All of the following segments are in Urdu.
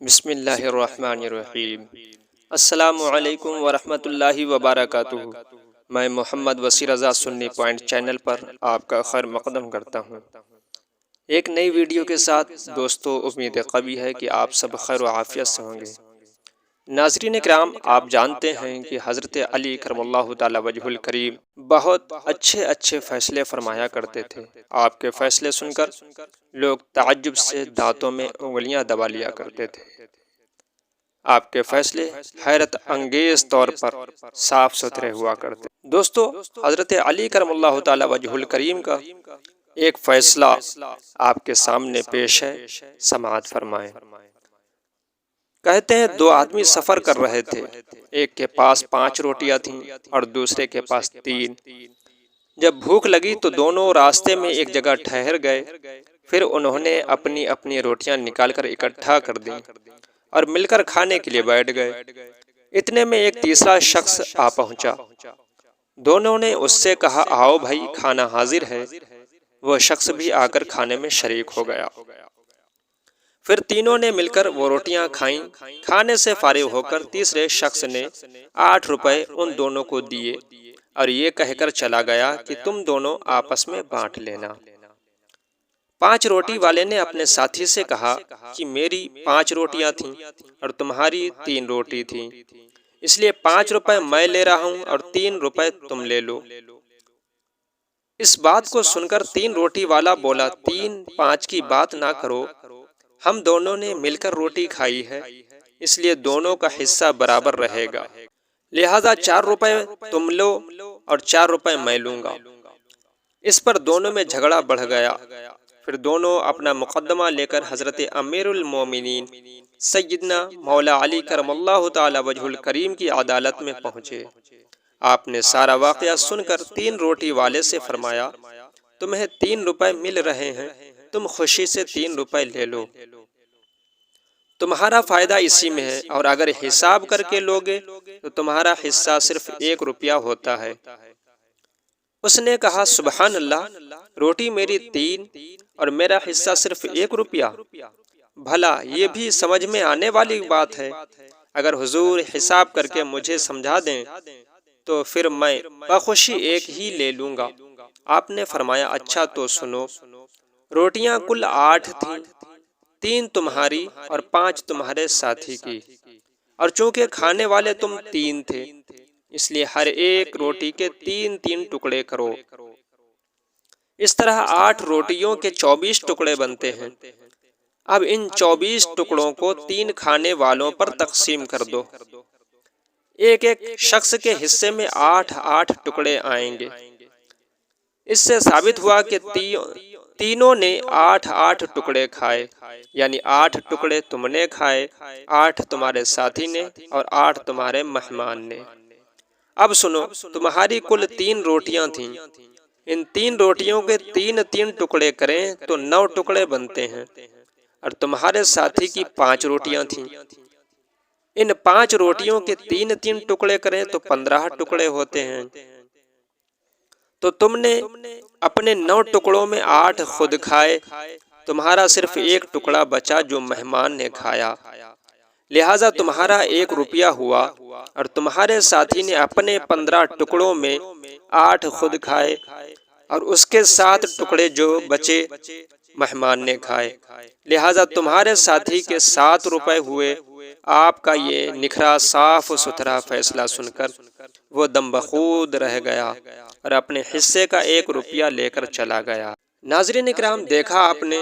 بسم اللہ الرحمن الرحیم۔ السلام علیکم ورحمۃ اللہ وبرکاتہ۔ میں محمد وسیع رضا سنی پوائنٹ چینل پر آپ کا خیر مقدم کرتا ہوں۔ ایک نئی ویڈیو کے ساتھ دوستو، امید قوی ہے کہ آپ سب خیر و عافیت سے ہوں گے۔ ناظرین کرام، آپ جانتے ہیں کہ حضرت علی کرم اللہ تعالی وجہ الکریم بہت اچھے فیصلے فرمایا کرتے تھے۔ آپ کے فیصلے سن کر لوگ تعجب سے دانتوں میں انگلیاں دبا لیا کرتے تھے۔ آپ کے فیصلے حیرت انگیز طور پر صاف ستھرے ہوا کرتے۔ دوستو، حضرت علی کرم اللہ تعالی وجہ الکریم کا ایک فیصلہ آپ کے سامنے پیش ہے، سماعت فرمائیں۔ کہتے ہیں دو آدمی سفر کر رہے تھے، ایک کے پاس 5 روٹیاں تھیں اور دوسرے کے پاس 3۔ جب بھوک لگی تو دونوں راستے میں ایک جگہ ٹھہر گئے، پھر انہوں نے اپنی اپنی روٹیاں نکال کر اکٹھا کر دیں اور مل کر کھانے کے لیے بیٹھ گئے۔ اتنے میں ایک تیسرا شخص آ پہنچا۔ دونوں نے اس سے کہا، آؤ بھائی، کھانا حاضر ہے۔ وہ شخص بھی آ کر کھانے میں شریک ہو گیا۔ پھر تینوں نے مل کر وہ روٹیاں کھائیں۔ کھانے سے فارغ ہو کر تیسرے شخص نے 8 روپے ان دونوں کو دیے اور یہ کہہ کر چلا گیا کہ تم دونوں آپس میں بانٹ لینا۔ 5 روٹی والے نے اپنے ساتھی سے کہا کہ میری 5 روٹیاں تھیں اور تمہاری 3 روٹی تھیں، اس لیے 5 روپے میں لے رہا ہوں اور 3 روپے تم لے لو۔ اس بات کو سن کر 3 روٹی والا بولا، 3 5 کی بات نہ کرو، ہم دونوں نے مل کر روٹی کھائی ہے، اس لیے دونوں کا حصہ برابر رہے گا، لہذا 4 روپے تم لو اور 4 روپے میں لوں گا۔ اس پر دونوں میں جھگڑا بڑھ گیا۔ پھر دونوں اپنا مقدمہ لے کر حضرت امیر المومنین سیدنا مولا علی کرم اللہ تعالی وجہ الکریم کی عدالت میں پہنچے۔ آپ نے سارا واقعہ سن کر 3 روٹی والے سے فرمایا، تمہیں 3 روپے مل رہے ہیں، تم خوشی سے 3 روپے لے لو، تمہارا فائدہ اسی میں ہے، اور اگر حساب کر کے لوگے تو تمہارا حصہ صرف 1 روپیہ ہوتا ہے۔ اس نے کہا، سبحان اللہ، روٹی میری 3 اور میرا حصہ صرف 1 روپیہ؟ بھلا یہ بھی سمجھ میں آنے والی بات ہے؟ اگر حضور حساب کر کے مجھے سمجھا دیں تو پھر میں بخوشی 1 ہی لے لوں گا۔ آپ نے فرمایا، اچھا تو سنو، روٹیاں کل 8 تھیں، 3 تمہاری اور 5 تمہارے ساتھی کی، اور چونکہ کھانے والے تم 3 تھے، اس لیے ہر ایک روٹی کے 3 ٹکڑے کرو۔ اس طرح 8 روٹیوں کے 24 ٹکڑے بنتے ہیں۔ اب ان 24 ٹکڑوں کو 3 کھانے والوں پر تقسیم کر دو۔ ایک شخص کے حصے میں 8 ٹکڑے آئیں گے۔ اس سے ثابت ہوا کہ تینوں نے 8 ٹکڑے کھائے، یعنی 8 ٹکڑے تم نے کھائے، 8 تمہارے ساتھی نے اور 8 تمہارے مہمان نے۔ اب سنو، تمہاری کل 3 روٹیاں تھیں، ان 3 روٹیوں کے 3 ٹکڑے کریں تو 9 ٹکڑے بنتے ہیں، اور تمہارے ساتھی کی 5 روٹیاں تھیں، ان 5 روٹیوں کے 3 ٹکڑے کریں تو 15 ٹکڑے ہوتے ہیں۔ تو تم نے اپنے 9 ٹکڑوں میں 8 خود کھائے، تمہارا صرف 1 ٹکڑا بچا جو مہمان نے کھایا، لہٰذا تمہارا 1 روپیہ ہوا، اور تمہارے ساتھی نے اپنے 15 ٹکڑوں میں 8 خود کھائے اور اس کے 7 ٹکڑے جو بچے مہمان نے کھائے، لہٰذا تمہارے ساتھی کے 7 روپے ہوئے۔ آپ کا یہ نکھرا صاف ستھرا فیصلہ سن کر وہ دم بخود رہ گیا اور اپنے حصے کا 1 روپیہ لے کر چلا گیا۔ ناظرین اکرام، دیکھا آپ نے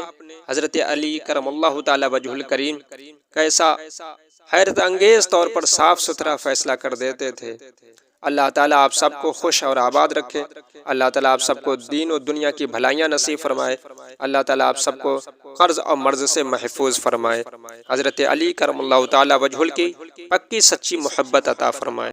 حضرت علی کرم اللہ تعالی وجہ الکریم کیسا حیرت انگیز طور پر صاف ستھرا فیصلہ کر دیتے تھے۔ اللہ تعالیٰ آپ سب کو خوش اور آباد رکھے۔ اللہ تعالیٰ آپ سب کو دین و دنیا کی بھلائیاں نصیب فرمائے۔ اللہ تعالیٰ آپ سب کو قرض اور مرض سے محفوظ فرمائے۔ حضرت علی کرم اللہ تعالی وجہ کی پکی سچی محبت عطا فرمائے۔